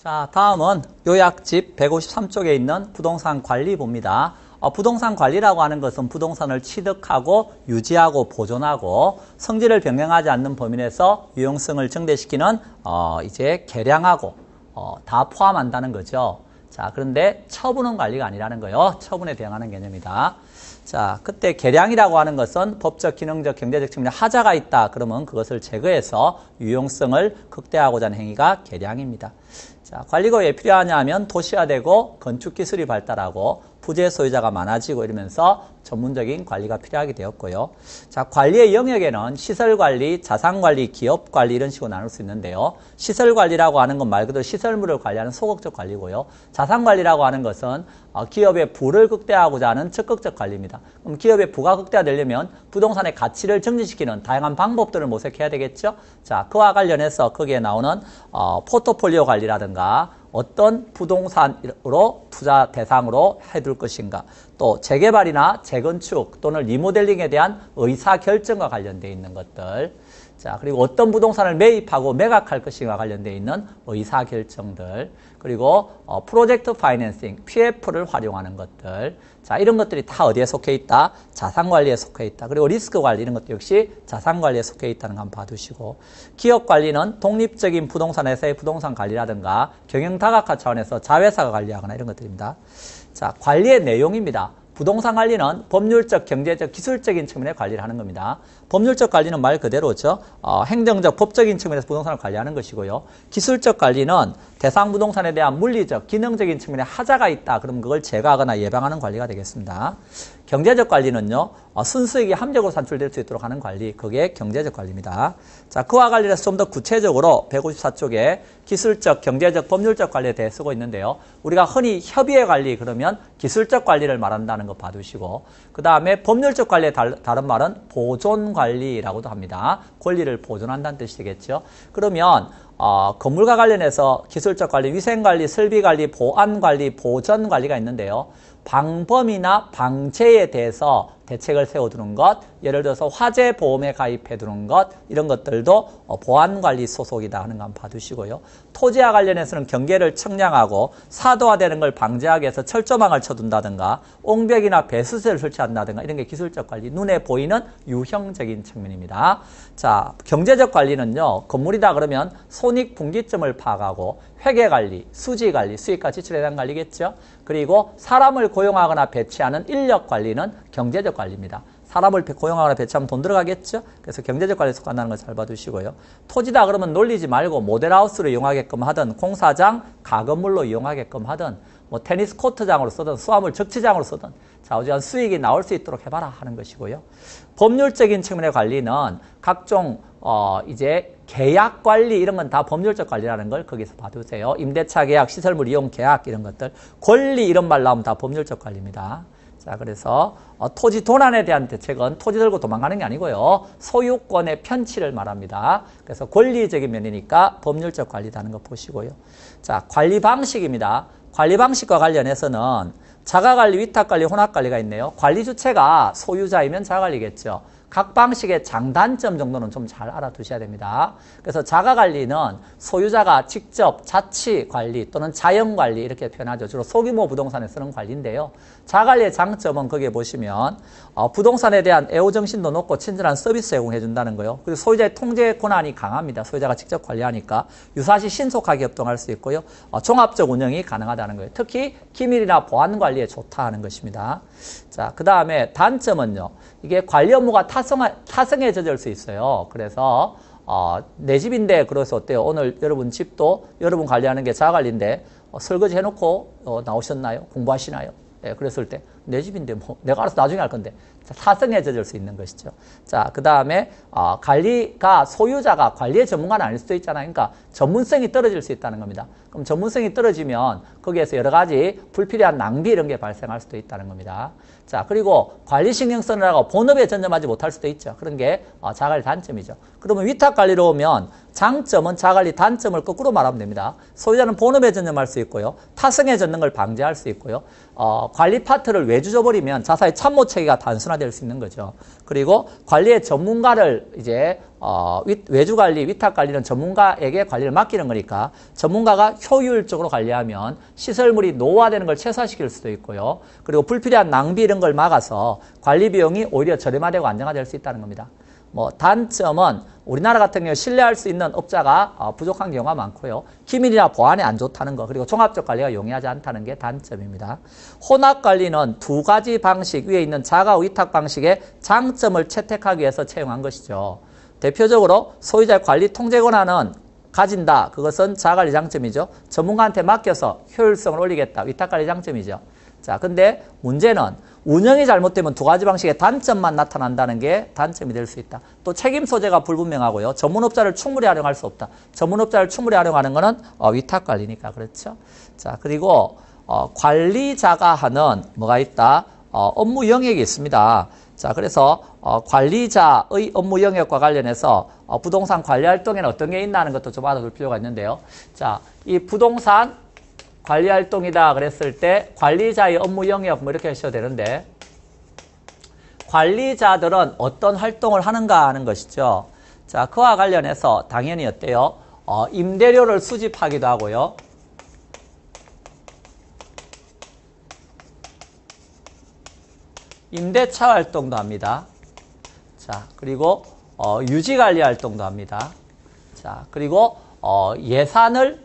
자, 다음은 요약집 153쪽에 있는 부동산 관리부입니다. 부동산 관리라고 하는 것은 부동산을 취득하고 유지하고 보존하고 성질을 변경하지 않는 범위 내에서 유용성을 증대시키는 이제 개량하고 다 포함한다는 거죠. 자, 그런데 처분은 관리가 아니라는 거예요. 처분에 대응하는 개념이다. 자, 그때 개량이라고 하는 것은 법적, 기능적, 경제적 측면에 하자가 있다. 그러면 그것을 제거해서 유용성을 극대화하고자 하는 행위가 개량입니다. 자, 관리가 왜 필요하냐 하면 도시화되고 건축기술이 발달하고 부재 소유자가 많아지고 이러면서 전문적인 관리가 필요하게 되었고요. 자, 관리의 영역에는 시설관리, 자산관리, 기업관리 이런 식으로 나눌 수 있는데요. 시설관리라고 하는 건 말 그대로 시설물을 관리하는 소극적 관리고요. 자산관리라고 하는 것은 기업의 부를 극대화하고자 하는 적극적 관리입니다. 그럼 기업의 부가 극대화되려면 부동산의 가치를 증진시키는 다양한 방법들을 모색해야 되겠죠. 자, 그와 관련해서 거기에 나오는 포트폴리오 관리라든가 어떤 부동산으로 투자 대상으로 해둘 것인가, 또 재개발이나 재건축 또는 리모델링에 대한 의사결정과 관련되어 있는 것들, 자, 그리고 어떤 부동산을 매입하고 매각할 것인가 관련되어 있는 의사결정들, 그리고 프로젝트 파이낸싱, PF를 활용하는 것들, 자, 이런 것들이 다 어디에 속해 있다? 자산관리에 속해 있다. 그리고 리스크 관리 이런 것도 역시 자산관리에 속해 있다는 거 한번 봐두시고, 기업관리는 독립적인 부동산 회사의 부동산 관리라든가 경영다각화 차원에서 자회사가 관리하거나 이런 것들입니다. 자, 관리의 내용입니다. 부동산 관리는 법률적, 경제적, 기술적인 측면의 관리를 하는 겁니다. 법률적 관리는 말 그대로죠. 행정적, 법적인 측면에서 부동산을 관리하는 것이고요. 기술적 관리는 대상 부동산에 대한 물리적, 기능적인 측면에 하자가 있다. 그럼 그걸 제거하거나 예방하는 관리가 되겠습니다. 경제적 관리는요, 순수익이 함정으로 산출될 수 있도록 하는 관리, 그게 경제적 관리입니다. 자, 그와 관련해서 좀 더 구체적으로 154쪽에 기술적, 경제적, 법률적 관리에 대해 쓰고 있는데요. 우리가 흔히 협의회 관리 그러면 기술적 관리를 말한다는 거 봐두시고, 그 다음에 법률적 관리의 다른 말은 보존 관리라고도 합니다. 권리를 보존한다는 뜻이 되겠죠. 그러면 건물과 관련해서 기술적 관리, 위생관리, 설비관리, 보안관리, 보전관리가 있는데요. 방범이나 방제에 대해서 대책을 세워두는 것, 예를 들어서 화재 보험에 가입해두는 것, 이런 것들도 보안관리 소속이다 하는 거 한번 봐두시고요. 토지와 관련해서는 경계를 청량하고 사도화되는 걸 방지하기 위해서 철조망을 쳐둔다든가 옹벽이나 배수세를 설치한다든가 이런 게 기술적 관리, 눈에 보이는 유형적인 측면입니다. 자, 경제적 관리는요, 건물이다 그러면 손익분기점을 파악하고 회계관리, 수지관리, 수익과 지출에 대한 관리겠죠. 그리고 사람을 고용하거나 배치하는 인력관리는 경제적 관리입니다. 사람을 고용하거나 배치하면 돈 들어가겠죠. 그래서 경제적 관리에 속한다는 걸 잘 봐두시고요. 토지다 그러면 놀리지 말고 모델하우스로 이용하게끔 하든 공사장, 가건물로 이용하게끔 하든 뭐 테니스 코트장으로 쓰든 수화물 적치장으로 쓰든 좌우지간 수익이 나올 수 있도록 해봐라 하는 것이고요. 법률적인 측면의 관리는 각종 이제 계약 관리 이런 건 다 법률적 관리라는 걸 거기서 봐두세요. 임대차 계약, 시설물 이용 계약 이런 것들, 권리 이런 말 나오면 다 법률적 관리입니다. 자, 그래서 토지 도난에 대한 대책은 토지 들고 도망가는 게 아니고요. 소유권의 편취를 말합니다. 그래서 권리적인 면이니까 법률적 관리라는 거 보시고요. 자, 관리 방식입니다. 관리 방식과 관련해서는 자가관리, 위탁관리, 혼합관리가 있네요. 관리 주체가 소유자이면 자가관리겠죠. 각 방식의 장단점 정도는 좀 잘 알아두셔야 됩니다. 그래서 자가관리는 소유자가 직접 자치관리 또는 자연관리 이렇게 표현하죠. 주로 소규모 부동산에 쓰는 관리인데요. 자가관리의 장점은 거기에 보시면 부동산에 대한 애호정신도 높고 친절한 서비스 제공해 준다는 거예요. 그리고 소유자의 통제 권한이 강합니다. 소유자가 직접 관리하니까 유사시 신속하게 협동할 수 있고요. 종합적 운영이 가능하다는 거예요. 특히 기밀이나 보안 관리에 좋다 하는 것입니다. 자, 그 다음에 단점은요. 이게 관리 업무가 타성에 젖을 수 있어요. 그래서 내 집인데 그래서 어때요? 오늘 여러분 집도 여러분 관리하는 게 자가관리인데 설거지 해놓고 나오셨나요? 공부하시나요? 예, 그랬을 때 내 집인데 뭐 내가 알아서 나중에 할 건데 타성에 젖을 수 있는 것이죠. 자, 그 다음에 관리가 소유자가 관리의 전문가는 아닐 수도 있잖아요. 그러니까 전문성이 떨어질 수 있다는 겁니다. 그럼 전문성이 떨어지면 거기에서 여러 가지 불필요한 낭비 이런 게 발생할 수도 있다는 겁니다. 자, 그리고 관리 신경 쓰느라고 본업에 전념하지 못할 수도 있죠. 그런 게 자가관리 단점이죠. 그러면 위탁관리로 오면 장점은 자가관리, 단점을 거꾸로 말하면 됩니다. 소유자는 본업에 전념할 수 있고요. 타성에 젖는 걸 방지할 수 있고요. 관리 파트를 외주 줘버리면 자사의 참모 체계가 단순화될 수 있는 거죠. 그리고 관리의 전문가를 이제 외주관리, 위탁관리는 전문가에게 관리를 맡기는 거니까 전문가가 효율적으로 관리하면 시설물이 노후화되는 걸 최소화시킬 수도 있고요. 그리고 불필요한 낭비 이런 걸 막아서 관리 비용이 오히려 저렴화되고 안정화될 수 있다는 겁니다. 뭐 단점은 우리나라 같은 경우 신뢰할 수 있는 업자가 부족한 경우가 많고요. 기밀이나 보안이 안 좋다는 거, 그리고 종합적 관리가 용이하지 않다는 게 단점입니다. 혼합 관리는 두 가지 방식, 위에 있는 자가 위탁 방식의 장점을 채택하기 위해서 채용한 것이죠. 대표적으로 소유자의 관리 통제 권한은 가진다. 그것은 자가관리 장점이죠. 전문가한테 맡겨서 효율성을 올리겠다. 위탁관리 장점이죠. 자, 근데 문제는 운영이 잘못되면 두 가지 방식의 단점만 나타난다는 게 단점이 될 수 있다. 또 책임 소재가 불분명하고요. 전문업자를 충분히 활용할 수 없다. 전문업자를 충분히 활용하는 거는 위탁관리니까 그렇죠. 자, 그리고 관리자가 하는 뭐가 있다? 업무 영역이 있습니다. 자, 그래서 관리자의 업무 영역과 관련해서 부동산 관리 활동에는 어떤 게 있나 하는 것도 좀 알아둘 필요가 있는데요. 자, 이 부동산 관리 활동이다 그랬을 때 관리자의 업무 영역 뭐 이렇게 하셔도 되는데, 관리자들은 어떤 활동을 하는가 하는 것이죠. 자, 그와 관련해서 당연히 어때요? 임대료를 수집하기도 하고요. 임대차 활동도 합니다. 자, 그리고 유지관리 활동도 합니다. 자, 그리고 예산을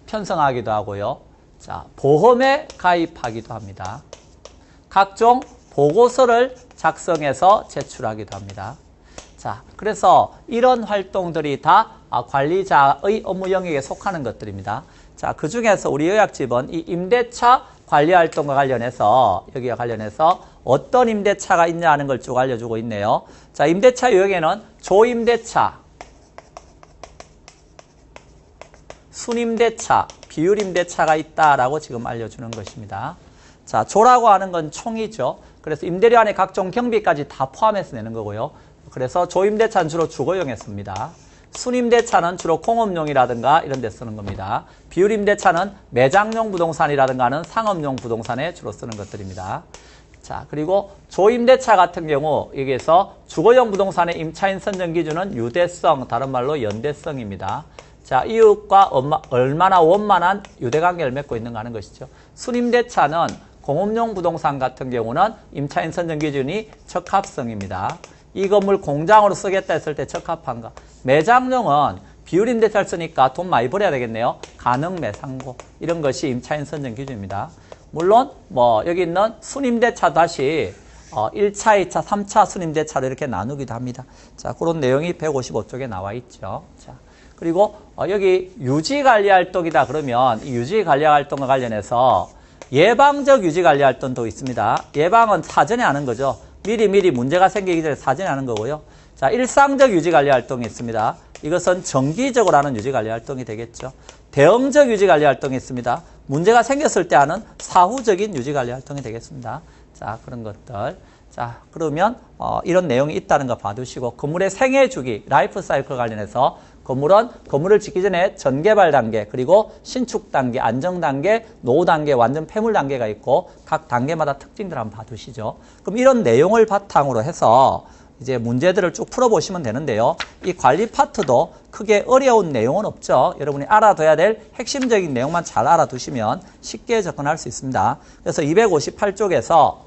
편성하기도 하고요. 자, 보험에 가입하기도 합니다. 각종 보고서를 작성해서 제출하기도 합니다. 자, 그래서 이런 활동들이 다 관리자의 업무 영역에 속하는 것들입니다. 자, 그 중에서 우리 요약집은 이 임대차 관리 활동과 관련해서, 여기와 관련해서 어떤 임대차가 있냐 하는 걸 쭉 알려주고 있네요. 자, 임대차 요역에는 조임대차, 순임대차, 비율임대차가 있다라고 지금 알려주는 것입니다. 자, 조라고 하는 건 총이죠. 그래서 임대료 안에 각종 경비까지 다 포함해서 내는 거고요. 그래서 조임대차는 주로 주거용에 씁니다. 순임대차는 주로 공업용이라든가 이런 데 쓰는 겁니다. 비율임대차는 매장용 부동산이라든가 하는 상업용 부동산에 주로 쓰는 것들입니다. 자, 그리고 조임대차 같은 경우 여기에서 주거용 부동산의 임차인 선정 기준은 유대성, 다른 말로 연대성입니다. 자, 이웃과 얼마나 원만한 유대관계를 맺고 있는가 하는 것이죠. 순임대차는 공업용 부동산 같은 경우는 임차인 선정 기준이 적합성입니다. 이 건물 공장으로 쓰겠다 했을 때 적합한가. 매장용은 비율임대차를 쓰니까 돈 많이 벌어야 되겠네요. 가능 매상고, 이런 것이 임차인 선정 기준입니다. 물론 뭐 여기 있는 순임대차 다시 1차, 2차, 3차 순임대차로 이렇게 나누기도 합니다. 자, 그런 내용이 155쪽에 나와 있죠. 자, 그리고 여기 유지관리 활동이다 그러면 이 유지관리 활동과 관련해서 예방적 유지관리 활동도 있습니다. 예방은 사전에 하는 거죠. 미리 문제가 생기기 전에 사전에 하는 거고요. 자, 일상적 유지관리 활동이 있습니다. 이것은 정기적으로 하는 유지관리 활동이 되겠죠. 대응적 유지관리 활동이 있습니다. 문제가 생겼을 때 하는 사후적인 유지관리 활동이 되겠습니다. 자, 그런 것들. 자, 그러면 이런 내용이 있다는 거 봐두시고, 건물의 생애 주기, 라이프 사이클 관련해서 건물은 건물을 짓기 전에 전개발 단계, 그리고 신축 단계, 안정 단계, 노후 단계, 완전 폐물 단계가 있고 각 단계마다 특징들 한번 봐두시죠. 그럼 이런 내용을 바탕으로 해서 이제 문제들을 쭉 풀어보시면 되는데요. 이 관리 파트도 크게 어려운 내용은 없죠. 여러분이 알아둬야 될 핵심적인 내용만 잘 알아두시면 쉽게 접근할 수 있습니다. 그래서 258쪽에서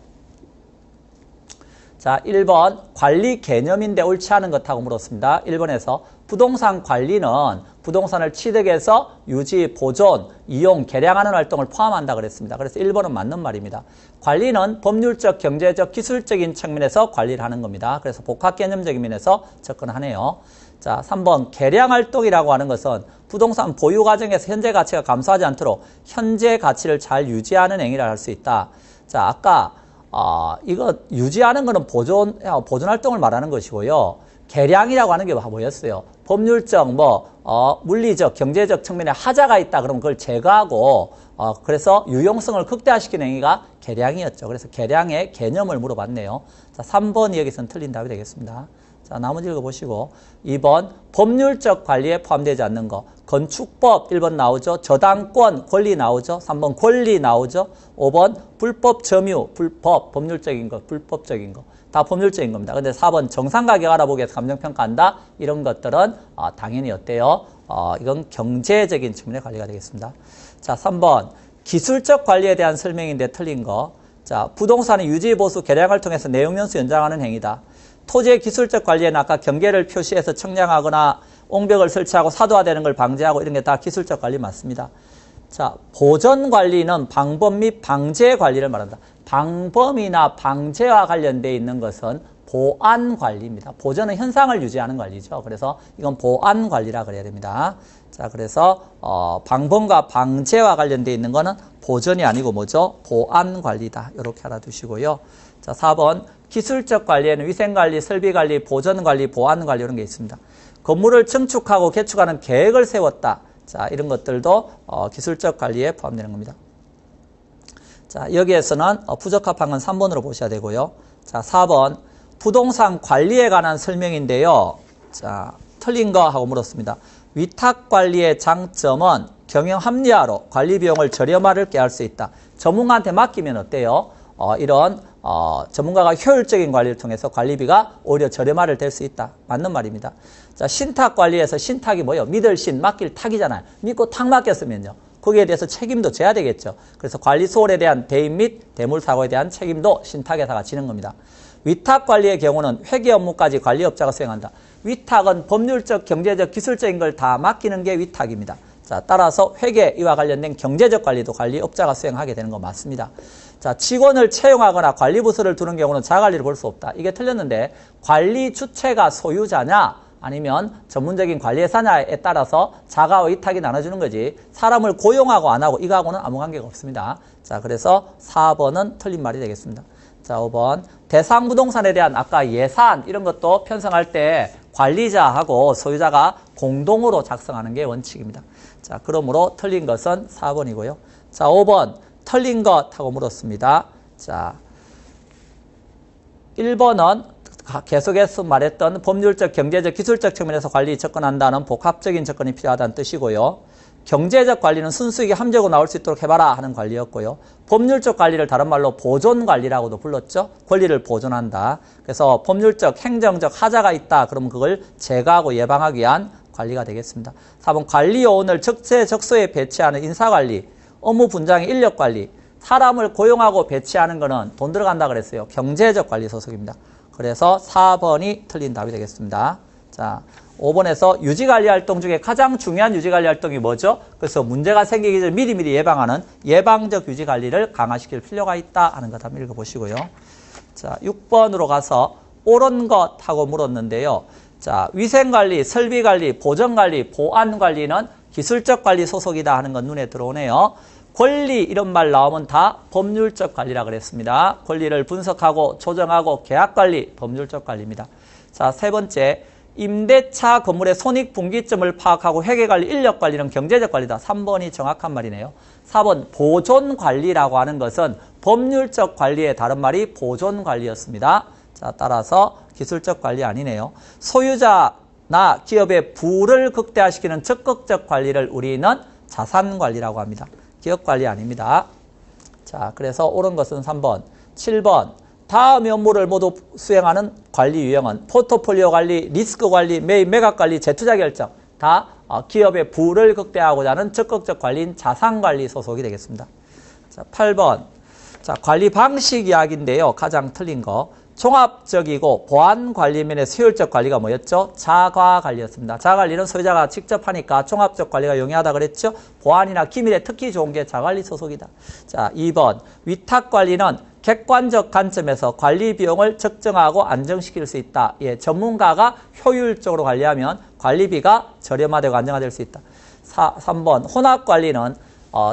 자, 1번 관리 개념인데 옳지 않은 것하고 물었습니다. 1번에서 부동산 관리는 부동산을 취득해서 유지, 보존, 이용, 개량하는 활동을 포함한다 그랬습니다. 그래서 1번은 맞는 말입니다. 관리는 법률적, 경제적, 기술적인 측면에서 관리를 하는 겁니다. 그래서 복합 개념적인 면에서 접근하네요. 자, 3번 개량 활동이라고 하는 것은 부동산 보유 과정에서 현재 가치가 감소하지 않도록 현재 가치를 잘 유지하는 행위를 할 수 있다. 자, 아까 이거 유지하는 거는 보존 활동을 말하는 것이고요. 개량이라고 하는 게 뭐였어요? 법률적, 물리적, 경제적 측면에 하자가 있다. 그러면 그걸 제거하고, 그래서 유용성을 극대화시키는 행위가 개량이었죠. 그래서 개량의 개념을 물어봤네요. 자, 3번이 여기서는 틀린 답이 되겠습니다. 자, 나머지 읽어보시고. 2번, 법률적 관리에 포함되지 않는 거. 건축법 1번 나오죠. 저당권, 권리 나오죠. 3번 권리 나오죠. 5번, 불법 점유, 법률적인 거, 불법적인 거. 다 법률적인 겁니다. 근데 4번 정상가격 알아보기 위해서 감정평가한다. 이런 것들은 당연히 어때요? 이건 경제적인 측면의 관리가 되겠습니다. 자, 3번 기술적 관리에 대한 설명인데 틀린 거. 자, 부동산의 유지, 보수, 개량을 통해서 내용연수 연장하는 행위다. 토지의 기술적 관리에는 아까 경계를 표시해서 청량하거나 옹벽을 설치하고 사도화되는 걸 방지하고 이런 게 다 기술적 관리 맞습니다. 자, 보전 관리는 방법 및 방제 관리를 말한다. 방범이나 방제와 관련되어 있는 것은 보안 관리입니다. 보전은 현상을 유지하는 관리죠. 그래서 이건 보안 관리라 그래야 됩니다. 자, 그래서 방범과 방제와 관련되어 있는 거는 보전이 아니고 뭐죠? 보안 관리다. 이렇게 알아두시고요. 자, 4번 기술적 관리에는 위생 관리, 설비 관리, 보전 관리, 보안 관리 이런 게 있습니다. 건물을 증축하고 개축하는 계획을 세웠다. 자, 이런 것들도 기술적 관리에 포함되는 겁니다. 자, 여기에서는 부적합한 건 3번으로 보셔야 되고요. 자, 4번 부동산 관리에 관한 설명인데요. 자, 틀린 거 하고 물었습니다. 위탁 관리의 장점은 경영 합리화로 관리 비용을 저렴하게 할 수 있다. 전문가한테 맡기면 어때요? 이런 전문가가 효율적인 관리를 통해서 관리비가 오히려 저렴화를 될 수 있다. 맞는 말입니다. 자, 신탁 관리에서 신탁이 뭐예요? 믿을 신, 맡길 탁이잖아요. 믿고 탁 맡겼으면요. 거기에 대해서 책임도 져야 되겠죠. 그래서 관리 소홀에 대한 대인 및 대물 사고에 대한 책임도 신탁회사가 지는 겁니다. 위탁 관리의 경우는 회계 업무까지 관리업자가 수행한다. 위탁은 법률적, 경제적, 기술적인 걸 다 맡기는 게 위탁입니다. 자, 따라서 회계 이와 관련된 경제적 관리도 관리업자가 수행하게 되는 거 맞습니다. 자, 직원을 채용하거나 관리부서를 두는 경우는 자가관리를 볼 수 없다. 이게 틀렸는데 관리 주체가 소유자냐 아니면 전문적인 관리회사냐에 따라서 자가와 위탁이 나눠주는 거지 사람을 고용하고 안 하고 이거하고는 아무 관계가 없습니다. 자, 그래서 4번은 틀린 말이 되겠습니다. 자, 5번 대상 부동산에 대한 아까 예산 이런 것도 편성할 때 관리자하고 소유자가 공동으로 작성하는 게 원칙입니다. 자, 그러므로 틀린 것은 4번이고요. 자, 5번 틀린 것 하고 물었습니다. 자, 1번은 계속해서 말했던 법률적, 경제적, 기술적 측면에서 관리 접근한다는 복합적인 접근이 필요하다는 뜻이고요. 경제적 관리는 순수익이 함재고 나올 수 있도록 해봐라 하는 관리였고요. 법률적 관리를 다른 말로 보존 관리라고도 불렀죠. 권리를 보존한다. 그래서 법률적, 행정적 하자가 있다. 그러면 그걸 제거하고 예방하기 위한 관리가 되겠습니다. 4번 관리 요원을 적재적소에 배치하는 인사관리, 업무 분장의 인력관리, 사람을 고용하고 배치하는 거는 돈 들어간다 그랬어요. 경제적 관리 소속입니다. 그래서 4번이 틀린 답이 되겠습니다. 자, 5번에서 유지관리 활동 중에 가장 중요한 유지관리 활동이 뭐죠? 그래서 문제가 생기기 전에 미리미리 예방하는 예방적 유지관리를 강화시킬 필요가 있다 하는 것 한번 읽어보시고요. 자, 6번으로 가서 옳은 것 하고 물었는데요. 자, 위생관리, 설비관리, 보전관리, 보안관리는 기술적 관리 소속이다 하는 건 눈에 들어오네요. 권리 이런 말 나오면 다 법률적 관리라 그랬습니다. 권리를 분석하고 조정하고 계약관리, 법률적 관리입니다. 자, 세 번째, 임대차 건물의 손익분기점을 파악하고 회계관리, 인력관리는 경제적 관리다. 3번이 정확한 말이네요. 4번 보존관리라고 하는 것은 법률적 관리의 다른 말이 보존관리였습니다. 자, 따라서 기술적 관리 아니네요. 소유자나 기업의 부를 극대화시키는 적극적 관리를 우리는 자산관리라고 합니다. 기업관리 아닙니다. 자, 그래서 옳은 것은 3번. 7번. 다음 업무를 모두 수행하는 관리 유형은 포트폴리오 관리, 리스크 관리, 매입 매각 관리, 재투자 결정. 다 기업의 부를 극대화하고자 하는 적극적 관리인 자산관리 소속이 되겠습니다. 자, 8번. 자, 관리 방식 이야기인데요. 가장 틀린 거. 종합적이고 보안 관리 면에서 효율적 관리가 뭐였죠? 자가관리였습니다. 자가관리는 소유자가 직접 하니까 종합적 관리가 용이하다 그랬죠? 보안이나 기밀에 특히 좋은 게 자가관리 소속이다. 자, 2번. 위탁관리는 객관적 관점에서 관리 비용을 측정하고 안정시킬 수 있다. 예, 전문가가 효율적으로 관리하면 관리비가 저렴화되고 안정화될 수 있다. 3번. 혼합관리는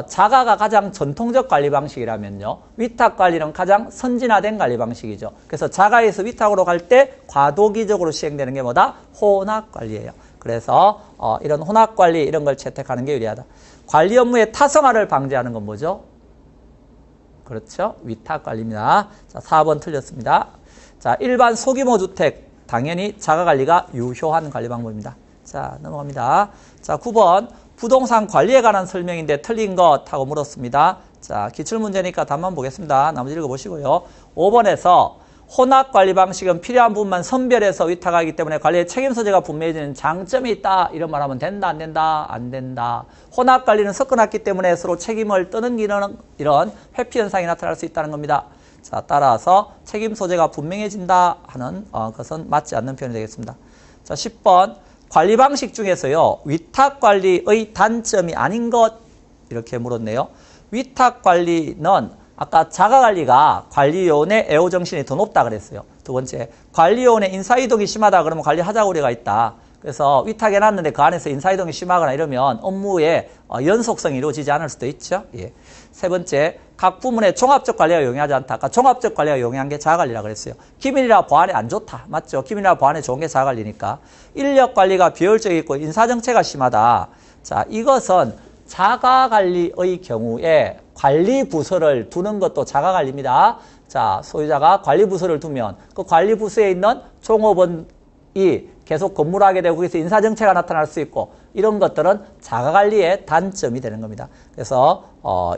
자가가 가장 전통적 관리 방식이라면요. 위탁 관리는 가장 선진화된 관리 방식이죠. 그래서 자가에서 위탁으로 갈 때 과도기적으로 시행되는 게 뭐다? 혼합 관리예요. 그래서 이런 혼합 관리 이런 걸 채택하는 게 유리하다. 관리 업무의 타성화를 방지하는 건 뭐죠? 그렇죠. 위탁 관리입니다. 자, 4번 틀렸습니다. 자, 일반 소규모 주택 당연히 자가 관리가 유효한 관리 방법입니다. 자, 넘어갑니다. 자, 9번. 부동산 관리에 관한 설명인데 틀린 것 하고 물었습니다. 자, 기출문제니까 답만 보겠습니다. 나머지 읽어보시고요. 5번에서 혼합 관리 방식은 필요한 부분만 선별해서 위탁하기 때문에 관리의 책임 소재가 분명해지는 장점이 있다. 이런 말 하면 된다, 안 된다? 안 된다. 혼합 관리는 섞어놨기 때문에 서로 책임을 떠넘기는 이런 회피 현상이 나타날 수 있다는 겁니다. 자, 따라서 책임 소재가 분명해진다 하는 것은 맞지 않는 표현이 되겠습니다. 자, 10번. 관리 방식 중에서요, 위탁 관리의 단점이 아닌 것, 이렇게 물었네요. 위탁 관리는 아까 자가 관리가 관리요원의 애호 정신이 더 높다 그랬어요. 두 번째, 관리요원의 인사이동이 심하다 그러면 관리하자고 우려가 있다. 그래서 위탁해놨는데 그 안에서 인사이동이 심하거나 이러면 업무의 연속성이 이루어지지 않을 수도 있죠. 예. 세 번째, 각 부문의 종합적 관리가 용이하지 않다. 아까 종합적 관리가 용이한 게 자가관리라고 그랬어요. 기밀이나 보안에 안 좋다. 맞죠? 기밀이나 보안에 좋은 게 자가관리니까. 인력 관리가 비효율적이 있고 인사정체가 심하다. 자, 이것은 자가관리의 경우에 관리부서를 두는 것도 자가관리입니다. 자, 소유자가 관리부서를 두면 그 관리부서에 있는 종업원이 계속 근무를 하게 되고 거기서 인사정체가 나타날 수 있고 이런 것들은 자가관리의 단점이 되는 겁니다. 그래서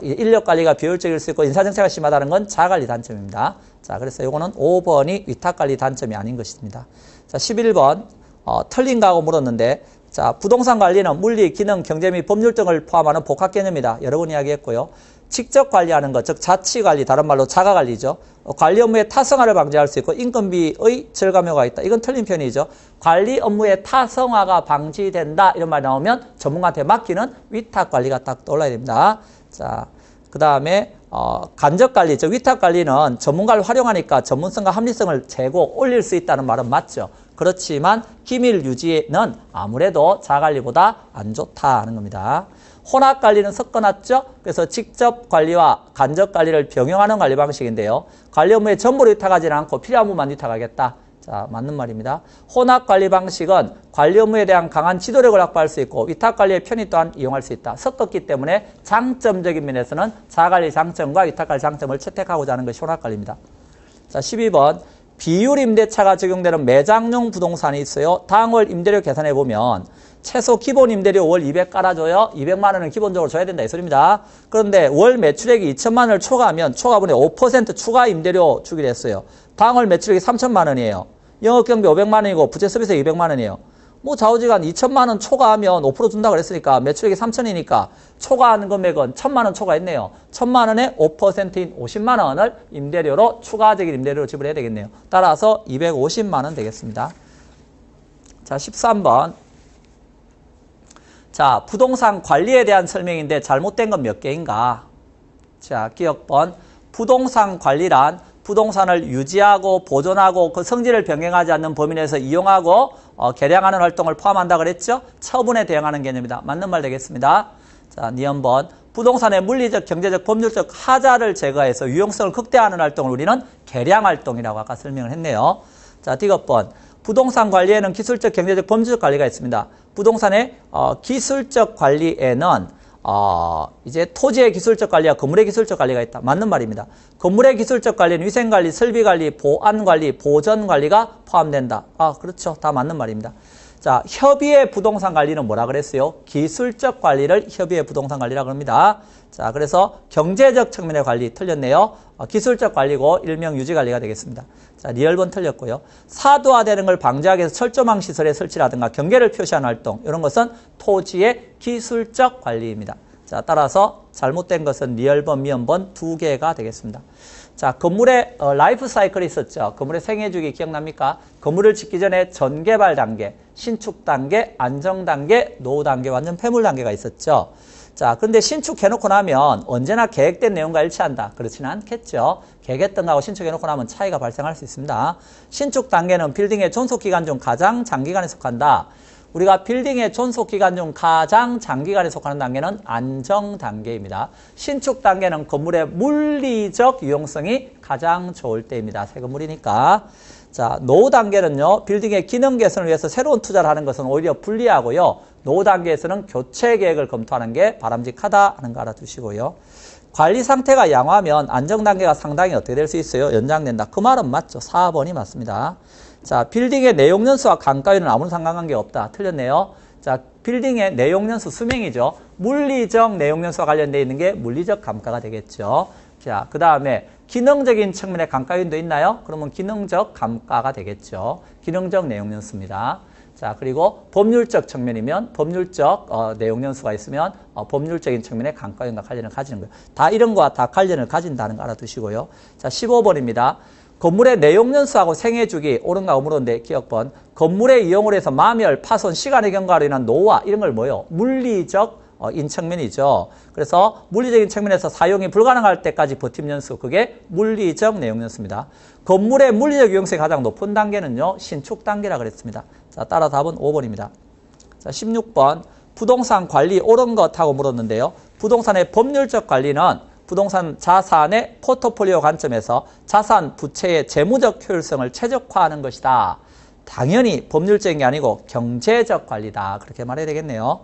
인력관리가 비효율적일 수 있고 인사정체가 심하다는 건 자가관리 단점입니다. 자, 그래서 이거는 5번이 위탁관리 단점이 아닌 것입니다. 자, 11번 틀린 거하고 물었는데 자, 부동산 관리는 물리, 기능, 경제 및 법률 등을 포함하는 복합 개념이다. 여러 번 이야기했고요. 직접 관리하는 것, 즉 자치관리, 다른 말로 자가관리죠. 관리 업무의 타성화를 방지할 수 있고 인건비의 절감 효과가 있다. 이건 틀린 편이죠. 관리 업무의 타성화가 방지된다. 이런 말이 나오면 전문가한테 맡기는 위탁관리가 딱 떠올라야 됩니다. 자, 그 다음에 간접관리, 즉 위탁관리는 전문가를 활용하니까 전문성과 합리성을 재고 올릴 수 있다는 말은 맞죠. 그렇지만 기밀 유지는 아무래도 자가관리보다 안 좋다 하는 겁니다. 혼합관리는 섞어놨죠. 그래서 직접 관리와 간접 관리를 병용하는 관리 방식인데요. 관리 업무에 전부를 위탁하지는 않고 필요한 부분만 위탁하겠다. 자, 맞는 말입니다. 혼합관리 방식은 관리 업무에 대한 강한 지도력을 확보할 수 있고 위탁관리의 편의 또한 이용할 수 있다. 섞었기 때문에 장점적인 면에서는 자가관리 장점과 위탁관리 장점을 채택하고자 하는 것이 혼합관리입니다. 자, 12번. 비율 임대차가 적용되는 매장용 부동산이 있어요. 당월 임대료 계산해 보면 최소 기본 임대료 월 200 깔아줘요. 200만 원은 기본적으로 줘야 된다 이 소리입니다. 그런데 월 매출액이 2천만 원을 초과하면 초과분의 5% 추가 임대료 주기로 했어요. 당월 매출액이 3천만 원이에요. 영업경비 500만 원이고 부채 서비스 200만 원이에요. 뭐 좌우지간 2천만 원 초과하면 5% 준다고 그랬으니까 매출액이 3천이니까 초과하는 금액은 1천만 원 초과했네요. 1천만 원에 5%인 50만 원을 임대료로 추가적인 임대료로 지불해야 되겠네요. 따라서 250만 원 되겠습니다. 자, 13번. 자, 부동산 관리에 대한 설명인데 잘못된 건 몇 개인가? 자, 기억번. 부동산 관리란 부동산을 유지하고 보존하고 그 성질을 변경하지 않는 범위 내에서 이용하고 개량하는 활동을 포함한다 그랬죠? 처분에 대응하는 개념이다. 맞는 말 되겠습니다. 자, 니은번. 부동산의 물리적, 경제적, 법률적 하자를 제거해서 유용성을 극대화하는 활동을 우리는 개량 활동이라고 아까 설명을 했네요. 자, 디귿번. 부동산 관리에는 기술적, 경제적, 법률적 관리가 있습니다. 부동산의 기술적 관리에는 이제 토지의 기술적 관리와 건물의 기술적 관리가 있다. 맞는 말입니다. 건물의 기술적 관리는 위생관리, 설비관리, 보안관리, 보전관리가 포함된다. 그렇죠. 다 맞는 말입니다. 자, 협의의 부동산 관리는 뭐라 그랬어요? 기술적 관리를 협의의 부동산 관리라고 합니다. 자, 그래서 경제적 측면의 관리 틀렸네요. 기술적 관리고 일명 유지 관리가 되겠습니다. 자, 리얼번 틀렸고요. 사도화되는 걸 방지하기 위해서 철조망 시설의 설치라든가 경계를 표시하는 활동 이런 것은 토지의 기술적 관리입니다. 자, 따라서 잘못된 것은 리얼번, 미언번 두 개가 되겠습니다. 자, 건물의 라이프 사이클이 있었죠. 건물의 생애주기 기억납니까? 건물을 짓기 전에 전개발 단계, 신축 단계, 안정 단계, 노후 단계, 완전 폐물 단계가 있었죠. 자, 그런데 신축해놓고 나면 언제나 계획된 내용과 일치한다. 그렇지는 않겠죠. 계획했던 거하고 신축해놓고 나면 차이가 발생할 수 있습니다. 신축 단계는 빌딩의 존속기간 중 가장 장기간에 속한다. 우리가 빌딩의 존속기간 중 가장 장기간에 속하는 단계는 안정 단계입니다. 신축 단계는 건물의 물리적 유용성이 가장 좋을 때입니다. 새 건물이니까. 자, 노후 단계는요, 빌딩의 기능 개선을 위해서 새로운 투자를 하는 것은 오히려 불리하고요. 노후 단계에서는 교체 계획을 검토하는 게 바람직하다 하는 거 알아두시고요. 관리 상태가 양호하면 안정 단계가 상당히 어떻게 될 수 있어요? 연장된다. 그 말은 맞죠. 4번이 맞습니다. 자, 빌딩의 내용연수와 강가율은 아무런 상관관계가 없다. 틀렸네요. 자, 빌딩의 내용연수 수명이죠. 물리적 내용연수와 관련되어 있는 게 물리적 감가가 되겠죠. 자, 그 다음에 기능적인 측면에 감가요인도 있나요? 그러면 기능적 감가가 되겠죠. 기능적 내용연수입니다. 자, 그리고 법률적 측면이면 법률적 내용연수가 있으면 법률적인 측면에 감가요인과 관련을 가지는 거예요. 다 이런 거와 다 관련을 가진다는 거 알아두시고요. 자, 15번입니다. 건물의 내용연수하고 생애주기, 옳은가 음으로인데 기억번. 건물의 이용을 해서 마멸, 파손, 시간의 경과로 인한 노화 이런 걸 뭐예요? 물리적 인 측면이죠. 그래서 물리적인 측면에서 사용이 불가능할 때까지 버팀연수, 그게 물리적 내용연수입니다. 건물의 물리적 유용성이 가장 높은 단계는요, 신축 단계라 그랬습니다. 자, 따라 답은 5번입니다. 자, 16번. 부동산 관리 옳은 것 하고 물었는데요. 부동산의 법률적 관리는 부동산 자산의 포트폴리오 관점에서 자산 부채의 재무적 효율성을 최적화하는 것이다. 당연히 법률적인 게 아니고 경제적 관리다. 그렇게 말해야 되겠네요.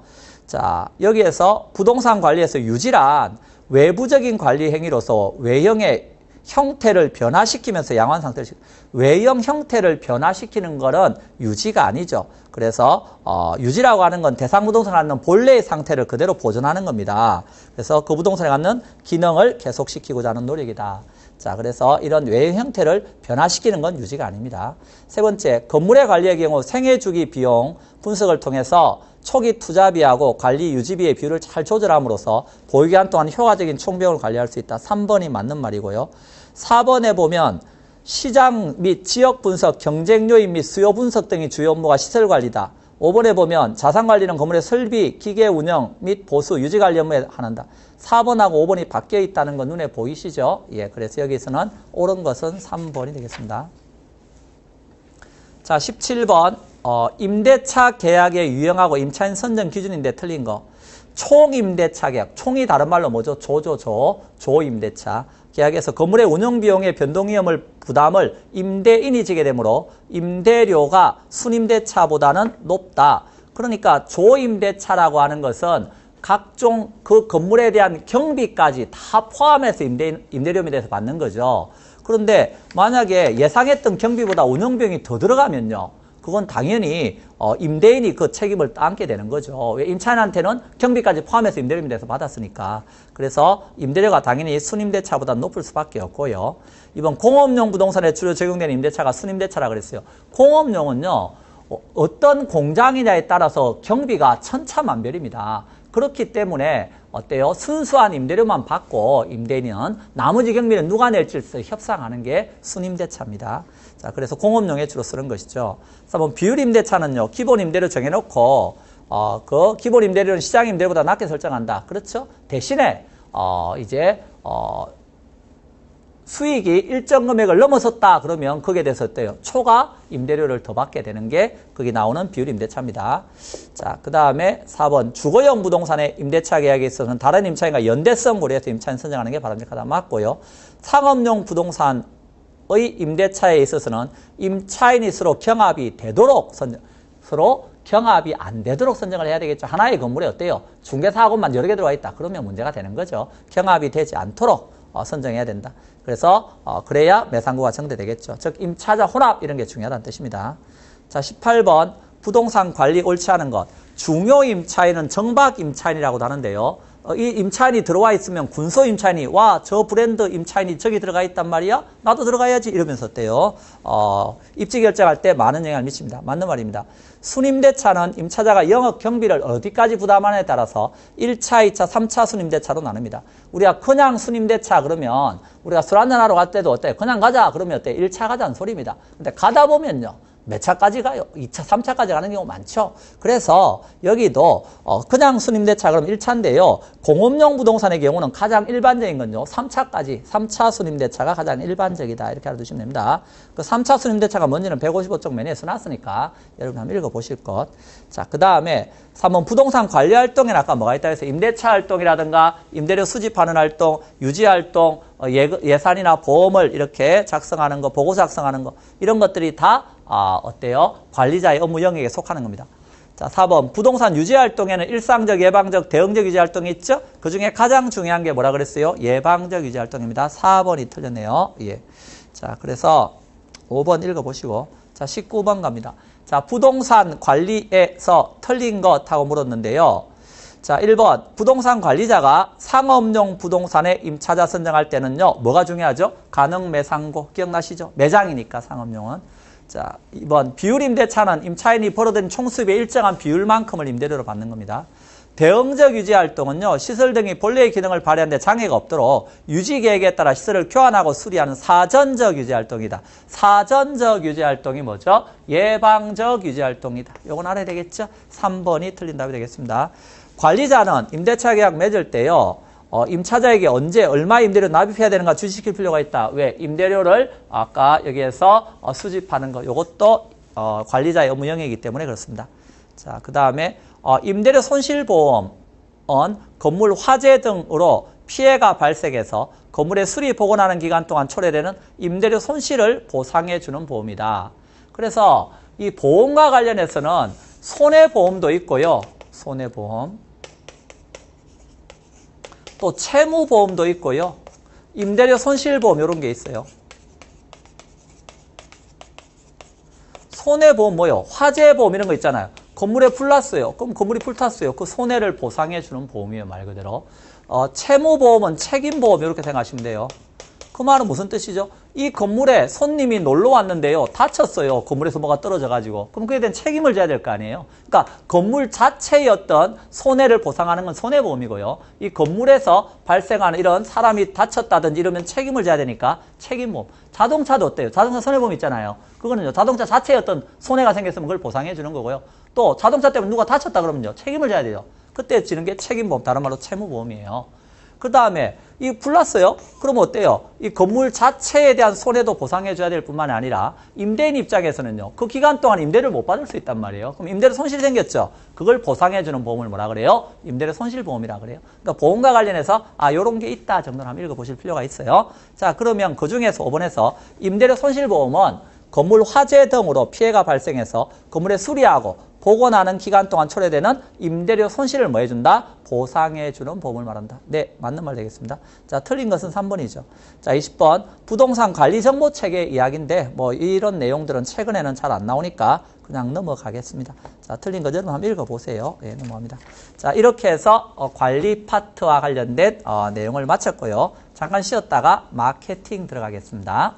자, 여기에서 부동산 관리에서 유지란 외부적인 관리 행위로서 외형의 형태를 변화시키면서 양호한 상태를 외형 형태를 변화시키는 것은 유지가 아니죠. 그래서 유지라고 하는 건 대상 부동산을 갖는 본래의 상태를 그대로 보존하는 겁니다. 그래서 그 부동산에 갖는 기능을 계속시키고자 하는 노력이다. 자, 그래서 이런 외형 형태를 변화시키는 건 유지가 아닙니다. 세 번째, 건물의 관리의 경우 생애주기 비용 분석을 통해서 초기 투자비하고 관리 유지비의 비율을 잘 조절함으로써 보유기간 동안 효과적인 총비용을 관리할 수 있다. 3번이 맞는 말이고요. 4번에 보면 시장 및 지역 분석, 경쟁 요인 및 수요 분석 등이 주요 업무가 시설 관리다. 5번에 보면 자산 관리는 건물의 설비, 기계 운영 및 보수, 유지 관리 업무에 한한다. 4번하고 5번이 바뀌어 있다는 건 눈에 보이시죠? 예, 그래서 여기서는 옳은 것은 3번이 되겠습니다. 자, 17번. 임대차 계약에 유형하고 임차인 선정 기준인데 틀린 거. 총임대차 계약. 총이 다른 말로 뭐죠? 조임대차. 계약에서 건물의 운영비용의 변동위험을 부담을 임대인이 지게 되므로 임대료가 순임대차보다는 높다. 그러니까 조임대차라고 하는 것은 각종 그 건물에 대한 경비까지 다 포함해서 임대료에 대해서 받는 거죠. 그런데 만약에 예상했던 경비보다 운영비용이 더 들어가면요. 그건 당연히 임대인이 그 책임을 안게 되는 거죠. 왜? 임차인한테는 경비까지 포함해서 임대료에 대해서 받았으니까. 그래서 임대료가 당연히 순임대차보다 높을 수밖에 없고요. 이번 공업용 부동산에 주로 적용되는 임대차가 순임대차라 그랬어요. 공업용은요. 어떤 공장이냐에 따라서 경비가 천차만별입니다. 그렇기 때문에 어때요? 순수한 임대료만 받고 임대인은 나머지 경비는 누가 낼지 협상하는 게 순임대차입니다. 자, 그래서 공업용에 주로 쓰는 것이죠. 그래서 뭐 비율 임대차는요, 기본 임대료 정해놓고 그 기본 임대료는 시장 임대료보다 낮게 설정한다. 그렇죠? 대신에 수익이 일정 금액을 넘어섰다 그러면 거기에 대해서 어때요? 초과 임대료를 더 받게 되는 게 거기 나오는 비율 임대차입니다. 자, 그 다음에 4번 주거용 부동산의 임대차 계약에 있어서는 다른 임차인과 연대성 고려해서 임차인 선정하는 게 바람직하다. 맞고요. 상업용 부동산의 임대차에 있어서는 임차인이 서로 경합이 되도록 서로 경합이 안 되도록 선정을 해야 되겠죠. 하나의 건물에 어때요? 중개사하고만 여러 개 들어와 있다. 그러면 문제가 되는 거죠. 경합이 되지 않도록 선정해야 된다. 그래서 그래야 매상구가 정대되겠죠. 즉 임차자 혼합 이런 게 중요하다는 뜻입니다. 자, 18번 부동산 관리 옳지 않은 것. 중요 임차인은 정박 임차인이라고 하는데요. 이 임차인이 들어와 있으면 군소 임차인이 와, 저 브랜드 임차인이 저기 들어가 있단 말이야? 나도 들어가야지 이러면서 어때요? 입지 결정할 때 많은 영향을 미칩니다. 맞는 말입니다. 순임대차는 임차자가 영업 경비를 어디까지 부담하느냐에 따라서 1차, 2차, 3차 순임대차로 나눕니다. 우리가 그냥 순임대차 그러면 우리가 술 한잔하러 갈 때도 어때요? 그냥 가자 그러면 어때요? 1차 가자는 소리입니다. 근데 가다 보면요. 몇 차까지 가요? 2차, 3차까지 가는 경우 많죠. 그래서 여기도 그냥 순임대차 그럼 1차인데요. 공업용 부동산의 경우는 가장 일반적인 건요. 3차까지, 3차 순임대차가 가장 일반적이다. 이렇게 알아두시면 됩니다. 그 3차 순임대차가 뭔지는 155쪽 메뉴에 써놨으니까 여러분 한번 읽어보실 것. 자, 그 다음에 3번 부동산 관리 활동에는 아까 뭐가 있다 해서 임대차 활동이라든가 임대료 수집하는 활동, 유지 활동, 예산이나 보험을 이렇게 작성하는 거, 보고 작성하는 거 이런 것들이 다 어때요? 관리자의 업무 영역에 속하는 겁니다. 자, 4번 부동산 유지 활동에는 일상적, 예방적, 대응적 유지 활동이 있죠? 그 중에 가장 중요한 게 뭐라 그랬어요? 예방적 유지 활동입니다. 4번이 틀렸네요. 예. 자, 그래서 5번 읽어보시고 자, 19번 갑니다. 자, 부동산 관리에서 틀린 것 하고 물었는데요. 자, 1번. 부동산 관리자가 상업용 부동산에 임차자 선정할 때는요, 뭐가 중요하죠? 가능 매상고. 기억나시죠? 매장이니까 상업용은. 자, 2번. 비율 임대차는 임차인이 벌어들인 총수입의 일정한 비율만큼을 임대료로 받는 겁니다. 대응적 유지 활동은요, 시설 등이 본래의 기능을 발휘하는 데 장애가 없도록 유지 계획에 따라 시설을 교환하고 수리하는 사전적 유지 활동이다. 사전적 유지 활동이 뭐죠? 예방적 유지 활동이다. 요건 알아야 되겠죠? 3번이 틀린 답이 되겠습니다. 관리자는 임대차 계약 맺을 때요, 임차자에게 언제 얼마 임대료 납입해야 되는가 주시킬 필요가 있다. 왜? 임대료를 아까 여기에서 수집하는 거, 요것도 관리자의 업무 영역이기 때문에 그렇습니다. 자, 그 다음에 임대료 손실보험은 건물 화재 등으로 피해가 발생해서 건물의 수리 복원하는 기간 동안 초래되는 임대료 손실을 보상해 주는 보험이다. 그래서 이 보험과 관련해서는 손해보험도 있고요. 손해보험. 또 채무보험도 있고요. 임대료 손실보험 이런 게 있어요. 손해보험 뭐요? 화재보험 이런 거 있잖아요. 건물에 불 났어요. 그럼 건물이 불탔어요. 그 손해를 보상해 주는 보험이에요. 말 그대로. 채무보험은 책임보험 이렇게 생각하시면 돼요. 그 말은 무슨 뜻이죠? 이 건물에 손님이 놀러 왔는데요. 다쳤어요. 건물에서 뭐가 떨어져가지고. 그럼 그에 대한 책임을 져야 될 거 아니에요. 그러니까 건물 자체의 어떤 손해를 보상하는 건 손해보험이고요. 이 건물에서 발생하는 이런 사람이 다쳤다든지 이러면 책임을 져야 되니까 책임보험. 자동차도 어때요? 자동차 손해보험 있잖아요. 그거는요. 자동차 자체의 어떤 손해가 생겼으면 그걸 보상해 주는 거고요. 또 자동차 때문에 누가 다쳤다 그러면요. 책임을 져야 돼요. 그때 지는 게 책임보험, 다른 말로 채무보험이에요. 그 다음에 이 불났어요? 그러면 어때요? 이 건물 자체에 대한 손해도 보상해 줘야 될 뿐만 아니라 임대인 입장에서는요. 그 기간 동안 임대를 못 받을 수 있단 말이에요. 그럼 임대료 손실이 생겼죠? 그걸 보상해 주는 보험을 뭐라 그래요? 임대료 손실보험이라 그래요. 그러니까 보험과 관련해서 요런 게 있다 정도는 한번 읽어보실 필요가 있어요. 자, 그러면 그중에서 5번에서 임대료 손실보험은 건물 화재 등으로 피해가 발생해서 건물에 수리하고 복원하는 기간 동안 초래되는 임대료 손실을 뭐 해준다? 보상해주는 보험을 말한다. 네, 맞는 말 되겠습니다. 자, 틀린 것은 3번이죠. 자, 20번. 부동산 관리 정보 체계 이야기인데, 뭐, 이런 내용들은 최근에는 잘 안 나오니까 그냥 넘어가겠습니다. 자, 틀린 거 여러분 한번 읽어보세요. 네, 넘어갑니다. 자, 이렇게 해서 관리 파트와 관련된 내용을 마쳤고요. 잠깐 쉬었다가 마케팅 들어가겠습니다.